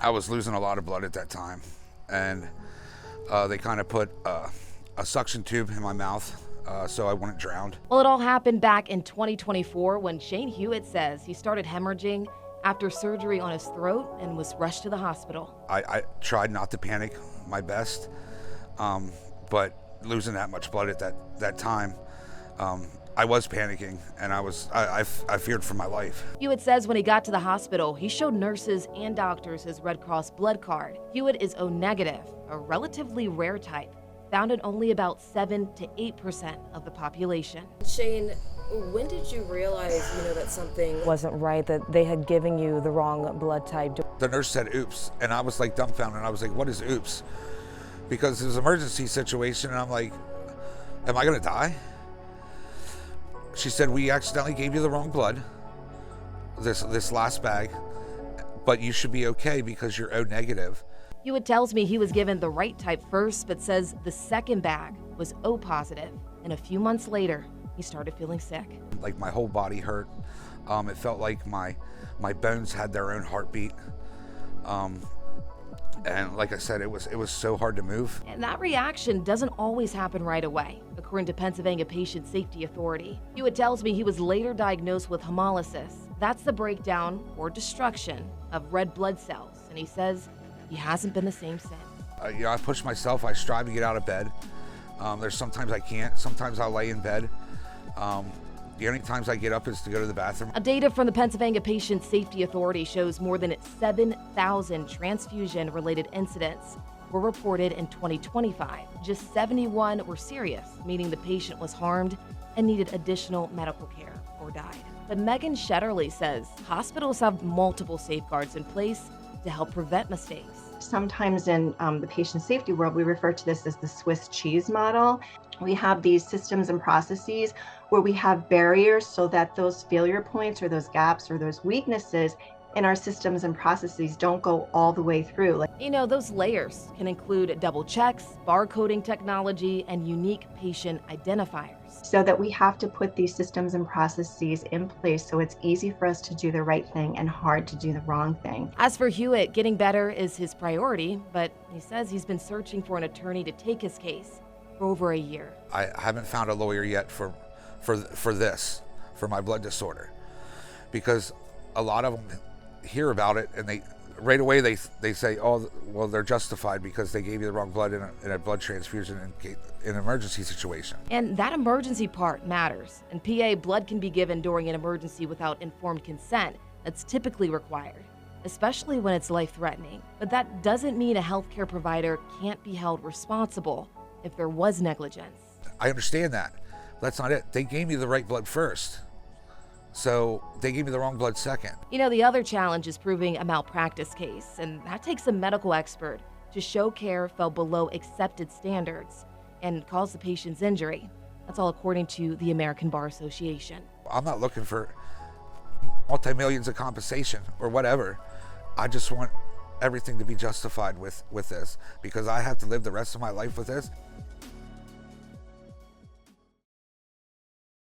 I was losing a lot of blood at that time, and they kind of put a suction tube in my mouth so I wouldn't drown. Well, it all happened back in 2024 when Shane Hewitt says he started hemorrhaging after surgery on his throat and was rushed to the hospital. I tried not to panic my best, but losing that much blood at that time, I was panicking, and I feared for my life. Hewitt says when he got to the hospital, he showed nurses and doctors his Red Cross blood card. Hewitt is O negative, a relatively rare type, found in only about 7 to 8% of the population. Shane, when did you realize, that something wasn't right, that they had given you the wrong blood type? The nurse said, oops, and I was like dumbfounded. I was like, what is oops? Because it was an emergency situation, and I'm like, am I gonna die? She said, we accidentally gave you the wrong blood, this last bag, but you should be okay because you're O negative. Hewitt tells me he was given the right type first, but says the second bag was O positive, and a few months later, he started feeling sick. Like my whole body hurt. It felt like my bones had their own heartbeat. And like I said, it was so hard to move. And that reaction doesn't always happen right away, according to Pennsylvania Patient Safety Authority. Hewitt tells me he was later diagnosed with hemolysis. That's the breakdown or destruction of red blood cells, and he says he hasn't been the same since. I push myself. I strive to get out of bed. There's sometimes I can't. Sometimes I'll lay in bed. The only times I get up is to go to the bathroom. Data from the Pennsylvania Patient Safety Authority shows more than 7,000 transfusion-related incidents were reported in 2025. Just 71 were serious, meaning the patient was harmed and needed additional medical care or died. But Megan Shetterly says hospitals have multiple safeguards in place to help prevent mistakes. Sometimes in the patient safety world, we refer to this as the Swiss cheese model. We have these systems and processes where we have barriers so that those failure points or those gaps or those weaknesses in our systems and processes don't go all the way through. Those layers can include double checks, barcoding technology, and unique patient identifiers. So that we have to put these systems and processes in place so it's easy for us to do the right thing and hard to do the wrong thing. As for Hewitt, getting better is his priority, but he says he's been searching for an attorney to take his case for over a year. I haven't found a lawyer yet for my blood disorder, because a lot of them hear about it and they right away they say, oh, well, they're justified because they gave you the wrong blood in a blood transfusion in an emergency situation. And that emergency part matters. In PA, blood can be given during an emergency without informed consent. That's typically required, especially when it's life-threatening. But that doesn't mean a healthcare provider can't be held responsible if there was negligence. I understand that. That's not it. They gave me the right blood first, so they gave me the wrong blood second. The other challenge is proving a malpractice case, and that takes a medical expert to show care fell below accepted standards and caused the patient's injury. That's all according to the American Bar Association. I'm not looking for multi-millions of compensation or whatever. I just want everything to be justified with this, because I have to live the rest of my life with this.